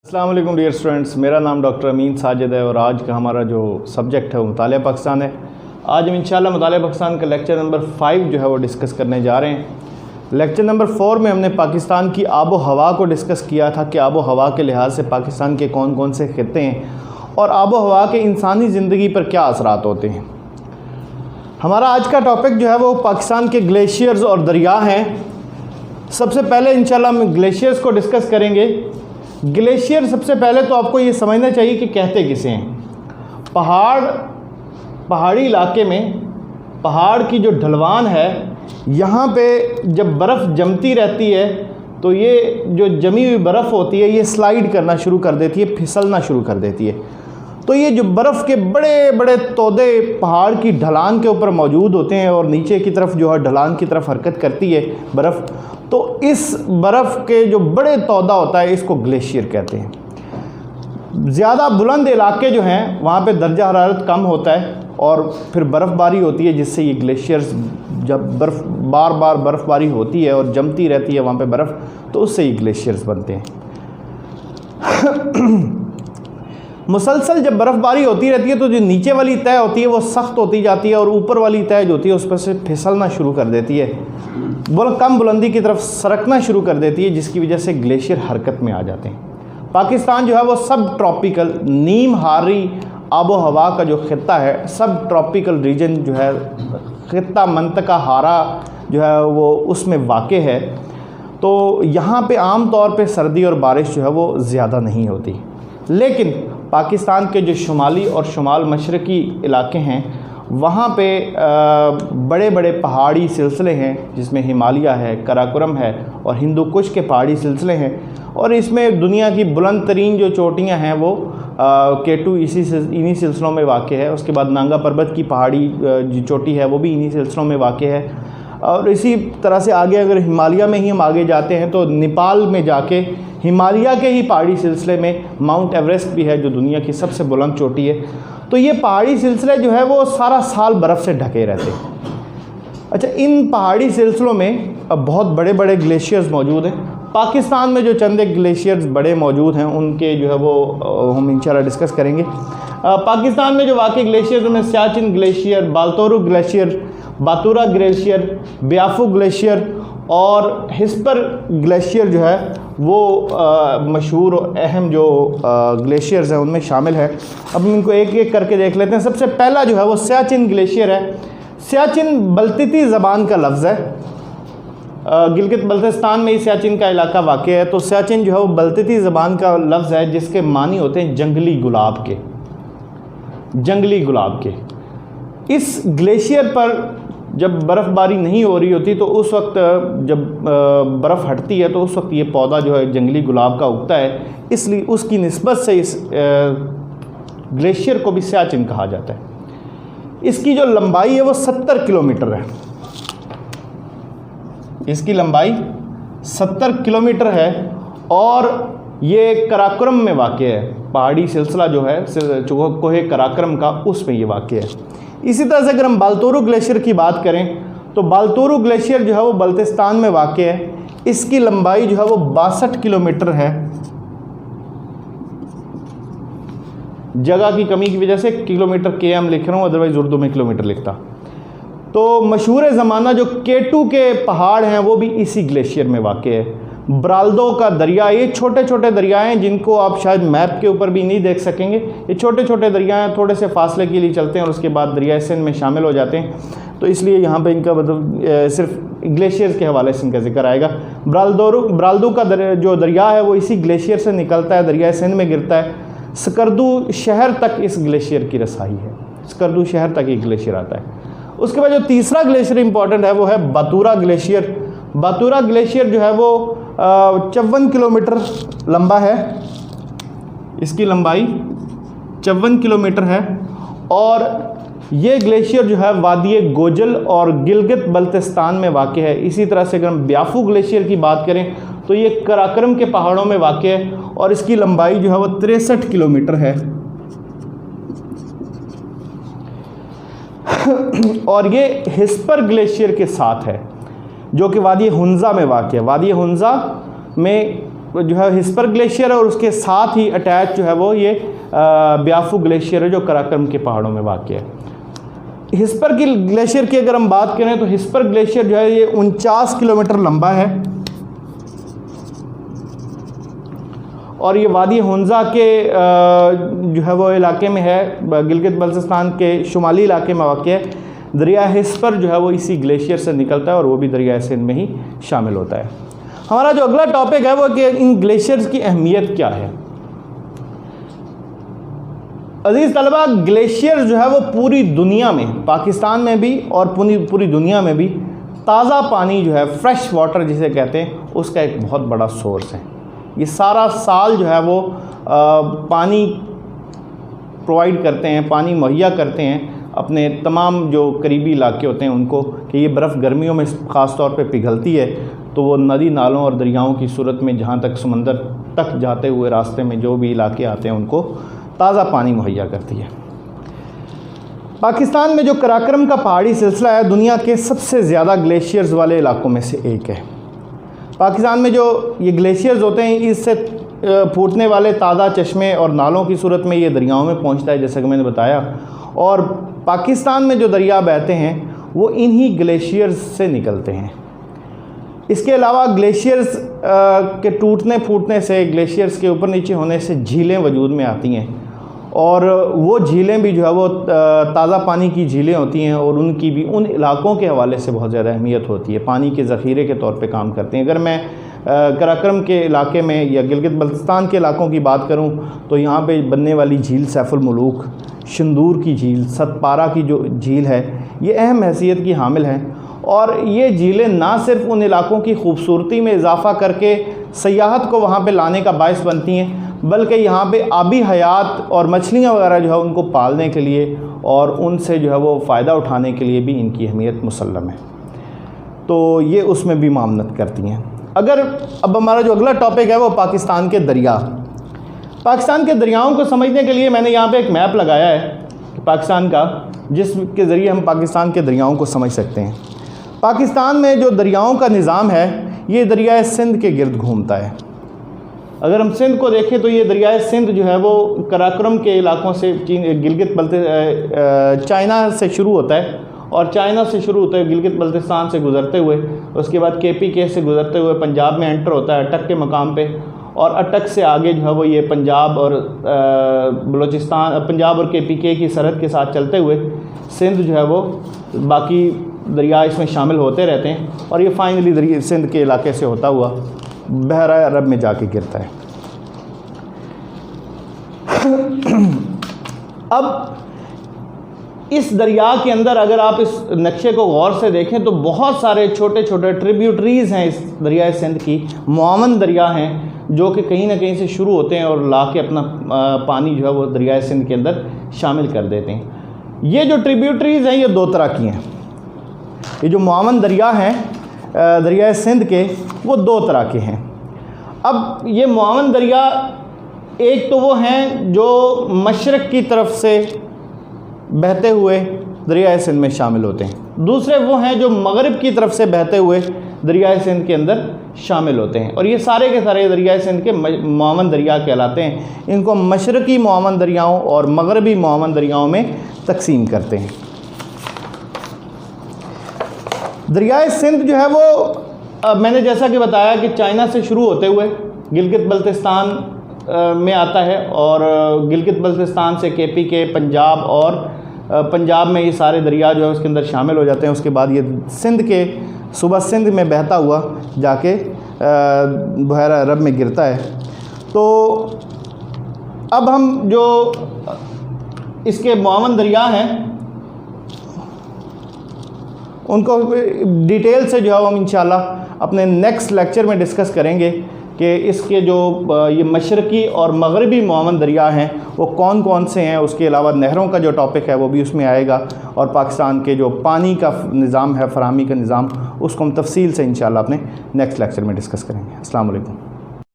अस्सलाम वालेकुम dear students, मेरा नाम डॉक्टर अमीन साजिद है और आज का हमारा जो सब्जेक्ट है वो मुतालिया पाकिस्तान है। आज हम इंशाल्लाह मुतालिया पाकिस्तान का लेक्चर नंबर 5 जो है वो डिस्कस करने जा रहे हैं। लेक्चर नंबर 4 में हमने पाकिस्तान की आबो हवा को डिस्कस किया था कि आबो हवा के लिहाज से पाकिस्तान के कौन कौन से खित्ते हैं और आबो हवा के इंसानी ज़िंदगी पर क्या असरात होते हैं। हमारा आज का टॉपिक जो है वो पाकिस्तान के ग्लेशियर्स और दरिया हैं। सबसे पहले इंशाल्लाह हम ग्लेशियर्स को डिस्कस करेंगे। ग्लेशियर सबसे पहले तो आपको ये समझना चाहिए कि कहते किसे हैं। पहाड़ी इलाके में पहाड़ की जो ढलवान है, यहाँ पे जब बर्फ़ जमती रहती है तो ये जो जमी हुई बर्फ़ होती है ये स्लाइड करना शुरू कर देती है, फिसलना शुरू कर देती है। तो ये जो बर्फ़ के बड़े बड़े तोदे पहाड़ की ढलान के ऊपर मौजूद होते हैं और नीचे की तरफ जो है ढलान की तरफ हरकत करती है बर्फ़, तो इस बर्फ़ के जो बड़े तोदा होता है इसको ग्लेशियर कहते हैं। ज़्यादा बुलंद इलाके जो हैं वहाँ पे दर्जा हरारत कम होता है और फिर बर्फ़बारी होती है, जिससे ये ग्लेशियर्स जब बार बार बर्फ़बारी होती है और जमती रहती है वहाँ पे बर्फ़, तो उससे ये ग्लेशियर्स बनते हैं। मुसलसल जब बर्फ़बारी होती रहती है तो जो नीचे वाली तह होती है वो सख्त होती जाती है और ऊपर वाली तह जो होती है उस पर से फिसलना शुरू कर देती है, कम बुलंदी की तरफ सरकना शुरू कर देती है, जिसकी वजह से ग्लेशियर हरकत में आ जाते हैं। पाकिस्तान जो है वो सब ट्रॉपिकल नीम हारी आबो हवा का जो खित्ता है, सब ट्रॉपिकल रीजन जो है खित्ता मंतका हारा जो है वो उसमें वाक़े है। तो यहाँ पे आम तौर पे सर्दी और बारिश जो है वो ज़्यादा नहीं होती, लेकिन पाकिस्तान के जो शुमाली और शुमाल मशरक़ी इलाके हैं वहाँ पे बड़े बड़े पहाड़ी सिलसिले हैं, जिसमें हिमालय है, कराकोरम है और हिंदू कुश के पहाड़ी सिलसिले हैं। और इसमें दुनिया की बुलंद तरीन जो चोटियाँ हैं वो K2 इन्हीं सिलसिलों में वाक़ है। उसके बाद नांगा पर्वत की पहाड़ी जो चोटी है वो भी इन्हीं सिलसिलों में वाक़ है। और इसी तरह से आगे अगर हिमालय में ही हम आगे जाते हैं तो नेपाल में जाके हिमालय के ही पहाड़ी सिलसिले में माउंट एवरेस्ट भी है, जो दुनिया की सबसे बुलंद चोटी है। तो ये पहाड़ी सिलसिले जो है वो सारा साल बर्फ़ से ढके रहते हैं। अच्छा, इन पहाड़ी सिलसिलों में अब बहुत बड़े बड़े ग्लेशियर्स मौजूद हैं। पाकिस्तान में जो चंद ग्लेशियर्स बड़े मौजूद हैं उनके जो है वो हम इंशाल्लाह डिस्कस करेंगे। पाकिस्तान में जो वाक़ई ग्लेशियर्स में Siachen glacier, Baltoro glacier, Batura glacier, Biafo glacier और हिस्पर ग्लेशियर जो है वो मशहूर और अहम जो ग्लेशियर्स हैं उनमें शामिल है। अब हम इनको एक एक करके देख लेते हैं। सबसे पहला जो है वो सियाचिन ग्लेशियर है। सियाचिन बल्तिती ज़बान का लफ्ज़ है। गिलगित बल्तिस्तान में ही सियाचिन का इलाका वाक़ है। तो सियाचिन जो है वो बल्तिती ज़बान का लफ्ज़ है, जिसके मानी होते हैं जंगली गुलाब के, जंगली गुलाब के। इस ग्लेशियर पर जब बर्फ़बारी नहीं हो रही होती तो उस वक्त जब बर्फ़ हटती है तो उस वक्त ये पौधा जो है जंगली गुलाब का उगता है, इसलिए उसकी निस्बत से इस ग्लेशियर को भी सियाचिन कहा जाता है। इसकी जो लंबाई है वो 70 किलोमीटर है। इसकी लंबाई 70 किलोमीटर है और ये कराकोरम में वाक़ है। पहाड़ी सिलसिला जो है कोहे कराकोरम का, उसमें ये वाक़ है। इसी तरह से अगर हम बालतोरु ग्लेशियर की बात करें तो बालतोरु ग्लेशियर जो है वो बल्तिस्तान में वाक़ है। इसकी लंबाई जो है वो 62 किलोमीटर है। जगह की कमी की वजह से किलोमीटर KM लिख रहा हूँ, अदरवाइज़ उर्दू में किलोमीटर लिखता। तो मशहूर ज़माना जो K2 के पहाड़ हैं वो भी इसी ग्लेशियर में वाक़ है। ब्राल्दो का दरिया, ये छोटे छोटे दरिया हैं जिनको आप शायद मैप के ऊपर भी नहीं देख सकेंगे। ये छोटे छोटे दरिया हैं, थोड़े से फासले के लिए चलते हैं और उसके बाद दरिया सिंध में शामिल हो जाते हैं। तो इसलिए यहाँ पे इनका मतलब सिर्फ ग्लेशियर्स के हवाले से इनका जिक्र आएगा। ब्राल्दो का जो दरिया है वो इसी ग्लेशियर से निकलता है, दरिया सिंध में गिरता है। स्कर्दू शहर तक इस ग्लेशियर की रसाई है, स्कर्दू शहर तक ये ग्लेशियर आता है। उसके बाद जो तीसरा ग्लेशियर इंपॉर्टेंट है वो है बातूरा ग्लेशियर। बातूरा ग्लेशियर जो है वो 54 किलोमीटर लंबा है। इसकी लंबाई 54 किलोमीटर है और ये ग्लेशियर जो है वादी गोजल और गिलगित बल्तिस्तान में वाक़ है। इसी तरह से अगर हम ब्याफू ग्लेशियर की बात करें तो ये कराकोरम के पहाड़ों में वाक़ है और इसकी लंबाई जो है वो 63 किलोमीटर है। और ये हिस्पर ग्लेशियर के साथ है जो कि वादी हुंजा में वाक़ है। वादी हुंजा में जो है हिस्पर ग्लेशियर है और उसके साथ ही अटैच जो है वो ये ब्याफू ग्लेशियर है जो कराकरम के पहाड़ों में वाक़ है। हिस्पर की ग्लेशियर की अगर हम बात करें तो हिस्पर ग्लेशियर जो है ये 49 किलोमीटर लंबा है और ये वादी हुंजा के जो है वो इलाके में है, गिलगित बल्तिस्तान के शुमाली इलाके में वाक़ है। दरिया हिस्पर जो है वो इसी ग्लेशियर से निकलता है और वो भी दरिया सिंध में ही शामिल होता है। हमारा जो अगला टॉपिक है वो कि इन ग्लेशियर्स की अहमियत क्या है। अजीज़ तलबा, ग्लेशियर जो है वो पूरी दुनिया में, पाकिस्तान में भी और पूरी दुनिया में भी ताज़ा पानी जो है, फ्रेश वाटर जिसे कहते हैं, उसका एक बहुत बड़ा सोर्स है। ये सारा साल जो है वो पानी प्रोवाइड करते हैं, पानी मुहैया करते हैं अपने तमाम जो करीबी इलाके होते हैं उनको, कि ये बर्फ़ गर्मियों में ख़ास तौर पे पिघलती है तो वो नदी नालों और दरियाओं की सूरत में जहाँ तक समंदर तक जाते हुए रास्ते में जो भी इलाके आते हैं उनको ताज़ा पानी मुहैया करती है। पाकिस्तान में जो कराकरम का पहाड़ी सिलसिला है दुनिया के सबसे ज़्यादा ग्लेशियर्स वाले इलाकों में से एक है। पाकिस्तान में जो ये ग्लेशियर्स होते हैं इससे फूटने वाले ताज़ा चश्मे और नालों की सूरत में ये दरियाओं में पहुंचता है, जैसा कि मैंने बताया। और पाकिस्तान में जो दरिया बहते हैं वो इन्हीं ग्लेशियर्स से निकलते हैं। इसके अलावा ग्लेशियर्स के टूटने फूटने से, ग्लेशियर्स के ऊपर नीचे होने से झीलें वजूद में आती हैं और वो झीलें भी जो है वो ताज़ा पानी की झीलें होती हैं और उनकी भी उन इलाकों के हवाले से बहुत ज़्यादा अहमियत होती है, पानी के ज़ख़ीरे के तौर पे काम करते हैं। अगर मैं कराकरम के इलाके में या गिलगित बल्तिस्तान के इलाकों की बात करूं तो यहाँ पे बनने वाली झील सैफुल मुलूक, शंदूर की झील, सतपारा की जो झील है, ये अहम हैसियत की हामिल हैं। और ये झीलें ना सिर्फ उन इलाकों की खूबसूरती में इजाफ़ा करके सयाहत को वहाँ पे लाने का बायस बनती हैं, बल्कि यहाँ पे आबी हयात और मछलियाँ वगैरह जो है उनको पालने के लिए और उनसे जो है वो फ़ायदा उठाने के लिए भी इनकी अहमियत मुसल्लम है। तो ये उसमें भी मामनत करती हैं। अगर अब हमारा जो अगला टॉपिक है वो पाकिस्तान के दरिया। पाकिस्तान के दरियाओं को समझने के लिए मैंने यहाँ पे एक मैप लगाया है पाकिस्तान का, जिसके ज़रिए हम पाकिस्तान के दरियाओं को समझ सकते हैं। पाकिस्तान में जो दरियाओं का निज़ाम है ये दरियाए सिंध के गिर्द घूमता है। अगर हम सिंध को देखें तो ये दरियाए सिंध जो है वो कराकरम के इलाकों से गिलगित चाइना से शुरू होता है और चाइना से शुरू होता है गिलगित बल्तिस्तान से गुज़रते हुए, उसके बाद KPK से गुज़रते हुए पंजाब में एंटर होता है अटक के मकाम पे, और अटक से आगे जो है वो ये पंजाब और बलूचिस्तान, पंजाब और KPK की सरहद के साथ चलते हुए सिंध जो है वो बाकी दरिया इसमें शामिल होते रहते हैं और ये फाइनली दरिया सिंध के इलाके से होता हुआ बहरा अरब में जाके गिरता है। अब इस दरिया के अंदर अगर आप इस नक्शे को गौर से देखें तो बहुत सारे छोटे छोटे ट्रिब्यूटरीज़ हैं इस दरिया सिंध की, मुआवन दरिया हैं जो कि कहीं ना कहीं से शुरू होते हैं और ला के अपना पानी जो है वो दरिया सिंध के अंदर शामिल कर देते हैं। ये जो ट्रिब्यूटरीज़ हैं ये दो तरह की हैं। ये जो मुआवन दरिया हैं दरिया सिंध के, वो दो तरह के हैं। अब ये मुआवन दरिया एक तो वो हैं जो मशरक़ की तरफ से बहते हुए दरिया सिंध में शामिल होते हैं, दूसरे वो हैं जो मगरिब की तरफ से बहते हुए दरिया सिंध के अंदर शामिल होते हैं। और ये सारे के सारे दरिया सिंध के मुआवन दरिया कहलाते हैं। इनको मशरक़ी मुआवन दरियाओं और मगरबी मुआवन दरियाओं में तकसीम करते हैं। दरिया सिंध जो है वो मैंने जैसा कि बताया कि चाइना से शुरू होते हुए गिलगित बल्तिस्तान में आता है और गिलगित बल्तिस्तान से KPK, पंजाब और पंजाब में ये सारे दरिया जो है उसके अंदर शामिल हो जाते हैं। उसके बाद ये सिंध के सुबह सिंध में बहता हुआ जाके बहरा अरब में गिरता है। तो अब हम जो इसके मुआवन दरिया हैं उनको डिटेल से जो है हम इंशाल्लाह अपने नेक्स्ट लेक्चर में डिस्कस करेंगे कि इसके जो ये मशरक़ी और मगरबी मुआवन दरिया हैं वो कौन कौन से हैं। उसके अलावा नहरों का जो टॉपिक है वो भी उसमें आएगा और पाकिस्तान के जो पानी का निज़ाम है, फ़राहमी का निज़ाम, उसको हम तफसील से इंशाल्लाह अपने नेक्स्ट लेक्चर में डिस्कस करेंगे। अस्सलाम वालेकुम।